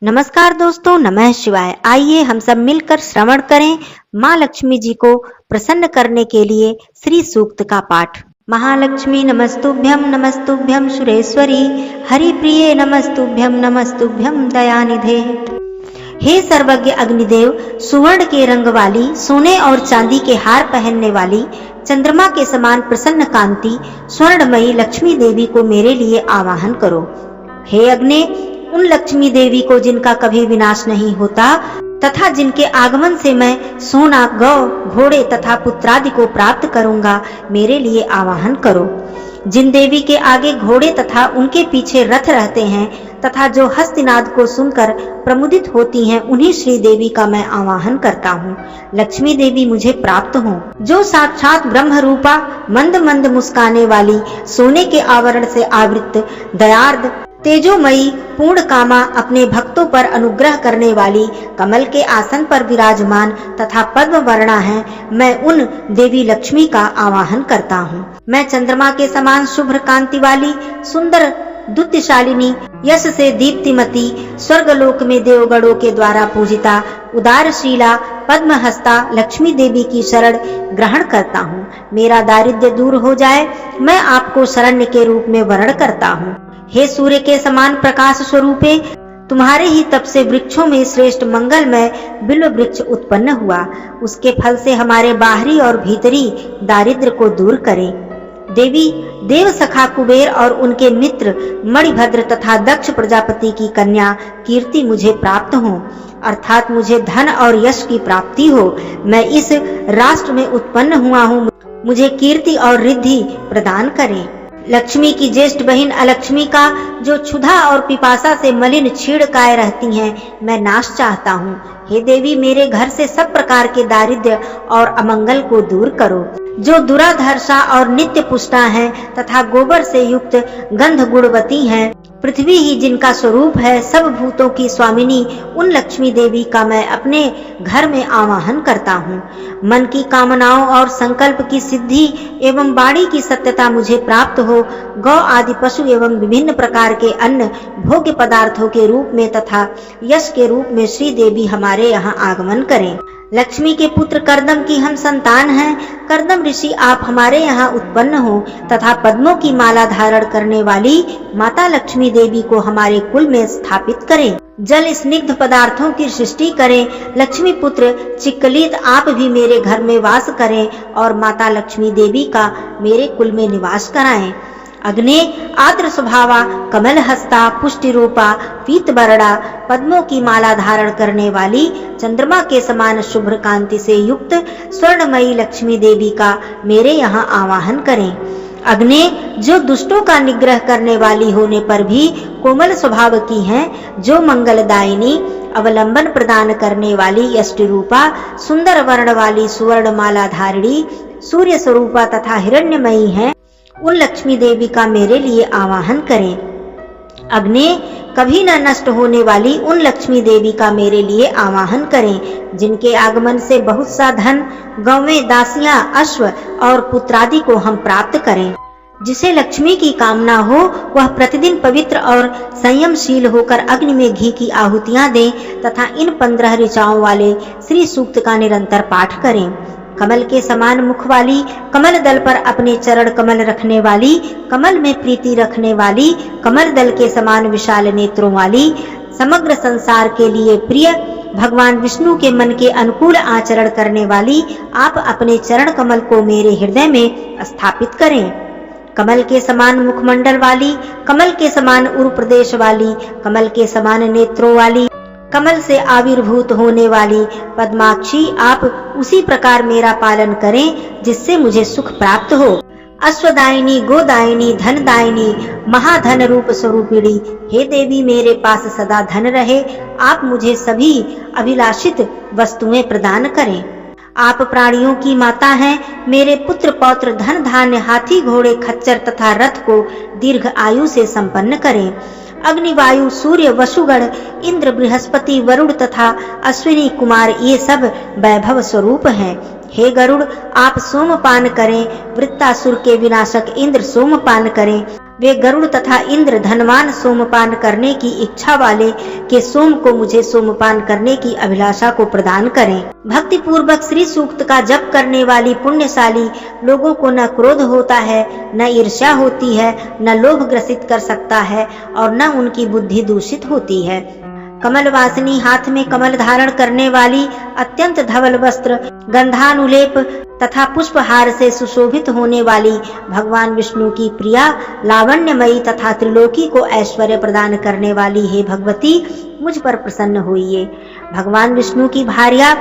नमस्कार दोस्तों, नमः शिवाय। आइए हम सब मिलकर श्रवण करें माँ लक्ष्मी जी को प्रसन्न करने के लिए श्री सूक्त का पाठ। महालक्ष्मी नमस्तुभ्यं सुरेश्वरी, हरिप्रिये नमस्तुभ्यं दयानिधे। हे सर्वज्ञ अग्निदेव, सुवर्ण के रंग वाली, सोने और चांदी के हार पहनने वाली, चंद्रमा के समान प्रसन्न कांति स्वर्णमयी लक्ष्मी देवी को मेरे लिए आवाहन करो। हे अग्नि, उन लक्ष्मी देवी को जिनका कभी विनाश नहीं होता तथा जिनके आगमन से मैं सोना, गौ, घोड़े तथा पुत्रादि को प्राप्त करूंगा, मेरे लिए आवाहन करो। जिन देवी के आगे घोड़े तथा उनके पीछे रथ रहते हैं तथा जो हस्तिनाद को सुनकर प्रमुदित होती हैं, उन्हीं श्री देवी का मैं आवाहन करता हूँ। लक्ष्मी देवी मुझे प्राप्त हो, जो साक्षात ब्रह्म रूपा, मंद मंद मुस्काने वाली, सोने के आवरण से आवृत, दयार्द, तेजोमयी, पूर्ण कामा, अपने भक्तों पर अनुग्रह करने वाली, कमल के आसन पर विराजमान तथा पद्म वर्णा है, मैं उन देवी लक्ष्मी का आवाहन करता हूँ। मैं चंद्रमा के समान शुभ्र कांति वाली, सुंदर दुत्यशालिनी, यश से दीप्तिमती, स्वर्गलोक में देवगणों के द्वारा पूजिता, उदारशीला, पद्महस्ता लक्ष्मी देवी की शरण ग्रहण करता हूँ। मेरा दारिद्र्य दूर हो जाए, मैं आपको शरण्य के रूप में वर्ण करता हूँ। हे सूर्य के समान प्रकाश स्वरूपे, तुम्हारे ही तप से वृक्षों में श्रेष्ठ मंगलमय बिल्व वृक्ष उत्पन्न हुआ। उसके फल से हमारे बाहरी और भीतरी दारिद्र्य को दूर करें। देवी देव सखा कुबेर और उनके मित्र मणिभद्र तथा दक्ष प्रजापति की कन्या कीर्ति मुझे प्राप्त हो, अर्थात मुझे धन और यश की प्राप्ति हो। मैं इस राष्ट्र में उत्पन्न हुआ हूँ, मुझे कीर्ति और रिद्धि प्रदान करें। लक्ष्मी की ज्येष्ठ बहन अलक्ष्मी का, जो क्षुधा और पिपासा से मलिन क्षीण काय रहती हैं, मैं नाश चाहता हूँ। हे देवी, मेरे घर से सब प्रकार के दारिद्र्य और अमंगल को दूर करो। जो दुराधर्षा और नित्य पुष्टा हैं तथा गोबर से युक्त गंध गुणवती हैं, पृथ्वी ही जिनका स्वरूप है, सब भूतों की स्वामिनी, उन लक्ष्मी देवी का मैं अपने घर में आवाहन करता हूँ। मन की कामनाओं और संकल्प की सिद्धि एवं वाणी की सत्यता मुझे प्राप्त हो। गौ आदि पशु एवं विभिन्न प्रकार के अन्न भोग्य पदार्थों के रूप में तथा यश के रूप में श्री देवी हमारे यहाँ आगमन करें। लक्ष्मी के पुत्र कर्दम की हम संतान हैं। कर्दम ऋषि, आप हमारे यहाँ उत्पन्न हो तथा पद्मों की माला धारण करने वाली माता लक्ष्मी देवी को हमारे कुल में स्थापित करें। जल स्निग्ध पदार्थों की सृष्टि करें। लक्ष्मी पुत्र चिक्कलित, आप भी मेरे घर में वास करें और माता लक्ष्मी देवी का मेरे कुल में निवास कराएं। अग्नि, आद्र स्वभावा, कमल हस्ता, पुष्टि रूपा, पीत बरड़ा, पद्मों की माला धारण करने वाली, चंद्रमा के समान शुभ्र कांति से युक्त स्वर्णमयी लक्ष्मी देवी का मेरे यहाँ आवाहन करें। अग्नि, जो दुष्टों का निग्रह करने वाली होने पर भी कोमल स्वभाव की हैं, जो मंगलदायिनी, अवलंबन प्रदान करने वाली, यष्टि रूपा, सुंदर वर्ण वाली, सुवर्ण माला धारिणी, सूर्य स्वरूपा तथा हिरण्यमयी है, उन लक्ष्मी देवी का मेरे लिए आवाहन करें। अग्नि, कभी न नष्ट होने वाली उन लक्ष्मी देवी का मेरे लिए आवाहन करें, जिनके आगमन से बहुत सा धन, गौवें, दासियां, अश्व और पुत्रादि को हम प्राप्त करें। जिसे लक्ष्मी की कामना हो, वह प्रतिदिन पवित्र और संयमशील होकर अग्नि में घी की आहुतियां दें तथा इन 15 ऋचाओं वाले श्री सूक्त का निरंतर पाठ करें। कमल के समान मुख वाली, कमल दल पर अपने चरण कमल रखने वाली, कमल में प्रीति रखने वाली, कमल दल के समान विशाल नेत्रों वाली, समग्र संसार के लिए प्रिय, भगवान विष्णु के मन के अनुकूल आचरण करने वाली, आप अपने चरण कमल को मेरे हृदय में स्थापित करें। कमल के समान मुखमंडल वाली, कमल के समान उर प्रदेश वाली, कमल के समान नेत्रों वाली, कमल से आविर्भूत होने वाली पद्माक्षी, आप उसी प्रकार मेरा पालन करें जिससे मुझे सुख प्राप्त हो। अश्वदायिनी, गोदायिनी, धनदायिनी, महाधन रूप स्वरूपिणी, हे देवी, मेरे पास सदा धन रहे। आप मुझे सभी अभिलाषित वस्तुएं प्रदान करें। आप प्राणियों की माता हैं। मेरे पुत्र पौत्र, धन धान्य, हाथी घोड़े, खच्चर तथा रथ को दीर्घ आयु से संपन्न करें। अग्नि, वायु, सूर्य, वसुगण, इंद्र, बृहस्पति, वरुण तथा अश्विनी कुमार, ये सब वैभव स्वरूप हैं। हे गरुड़, आप सोमपान करें। वृत्तासुर के विनाशक इंद्र सोमपान करें। वे गरुड़ तथा इंद्र धनवान सोमपान करने की इच्छा वाले के सोम को मुझे सोमपान करने की अभिलाषा को प्रदान करें। भक्ति पूर्वक श्री सूक्त का जप करने वाली पुण्यशाली लोगों को न क्रोध होता है, न ईर्ष्या होती है, न लोभ ग्रसित कर सकता है और न उनकी बुद्धि दूषित होती है। कमल वासिनी हाथ में कमल धारण करने वाली, अत्यंत धवल वस्त्र, गंधानुलेप तथा पुष्पहार से सुशोभित होने वाली भगवान विष्णु की प्रिया, लावण्यमयी तथा त्रिलोकी को ऐश्वर्य प्रदान करने वाली हे भगवती, मुझ पर प्रसन्न होइए। भगवान विष्णु की भार्या,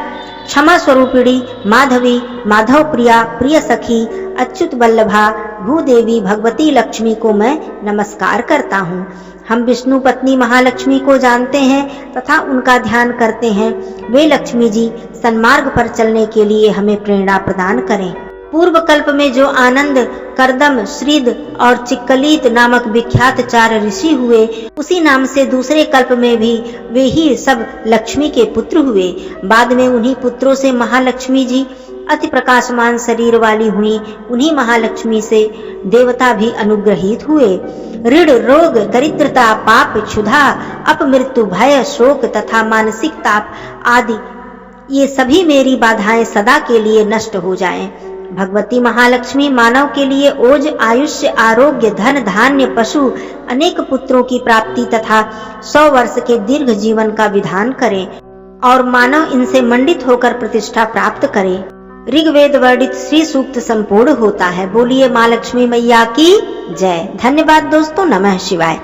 क्षमा स्वरूपिणी, माधवी, माधव प्रिया, प्रिय सखी, अच्युत वल्लभा, भूदेवी भगवती लक्ष्मी को मैं नमस्कार करता हूँ। हम विष्णु पत्नी महालक्ष्मी को जानते हैं तथा उनका ध्यान करते हैं। वे लक्ष्मी जी सन्मार्ग पर चलने के लिए हमें प्रेरणा प्रदान करें। पूर्व कल्प में जो आनंद, करदम, श्रीद और चिक्कलीत नामक विख्यात 4 ऋषि हुए, उसी नाम से दूसरे कल्प में भी वे ही सब लक्ष्मी के पुत्र हुए। बाद में उन्हीं पुत्रों से महालक्ष्मी जी अति प्रकाशमान शरीर वाली हुई। उन्हीं महालक्ष्मी से देवता भी अनुग्रहित हुए। ऋण, रोग, दरिद्रता, पाप, क्षुधा, अपमृत्यु, भय, शोक तथा मानसिक ताप आदि ये सभी मेरी बाधाएं सदा के लिए नष्ट हो जाएं। भगवती महालक्ष्मी मानव के लिए ओज, आयुष्य, आरोग्य, धन, धान्य, पशु, अनेक पुत्रों की प्राप्ति तथा 100 वर्ष के दीर्घ जीवन का विधान करें और मानव इनसे मंडित होकर प्रतिष्ठा प्राप्त करे। ऋग्वेद वर्णित श्री सूक्त संपूर्ण होता है। बोलिए माँ लक्ष्मी मैया की जय। धन्यवाद दोस्तों। नमः शिवाय।